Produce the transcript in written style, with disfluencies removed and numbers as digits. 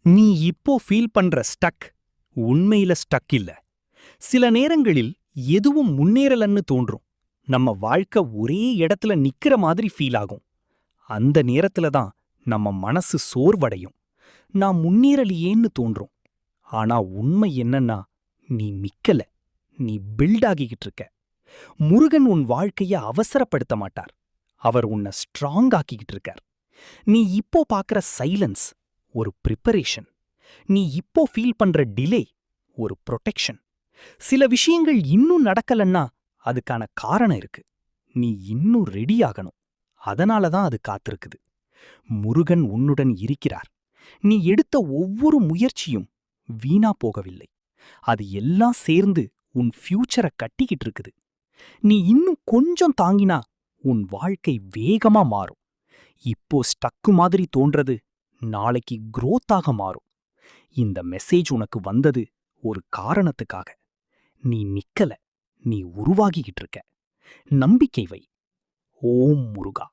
நீ இப்போ ஃபீல் பண்ற ஸ்டக் உண்மையில ஸ்டக் இல்ல. சில நேரங்களில் எதுவும் முன்னேறலன்னு தோன்றும். நம்ம வாழ்க்கை ஒரே இடத்துல நிக்கிற மாதிரி ஃபீல் ஆகும். அந்த நேரத்துல தான் நம்ம மனசு சோர்வடையும். நான் முன்னேறலையேன்னு தோன்றும். ஆனா உண்மை என்னன்னா, நீ நிக்கல. நீ பில்ட் ஆகிக்கிட்டு இருக்க. முருகன் உன் வாழ்க்கைய அவசரப்படுத்த மாட்டார். அவர் உன்னை ஸ்ட்ராங் ஆக்கிக்கிட்டு இருக்கார். நீ இப்போ பார்க்கற சைலன்ஸ் ஒரு ப்ரிப்பரேஷன். நீ இப்போ ஃபீல் பண்ற டிலே ஒரு ப்ரொடெக்ஷன். சில விஷயங்கள் இன்னும் நடக்கலன்னா அதுக்கான காரணம் இருக்கு. நீ இன்னும் ரெடி ஆகணும். அதனால தான் அது காத்திருக்குது. முருகன் உன்னுடன் இருக்கிறார். நீ எடுத்த ஒவ்வொரு முயற்சியும் வீணா போகவில்லை. அது எல்லாம் சேர்ந்து உன் ஃபியூச்சரை கட்டிக்கிட்டு இருக்குது. நீ இன்னும் கொஞ்சம் தாங்கினா உன் வாழ்க்கை வேகமா மாறும். இப்போ ஸ்டக்கு மாதிரி தோன்றது நாளைக்கு growth-ஆக மாறும். இந்த மெசேஜ் உனக்கு வந்தது ஒரு காரணத்துக்காக. நீ நிக்கல, நீ உருவாகிக்கிட்டு இருக்க. நம்பிக்கை வை. ஓம் முருகா.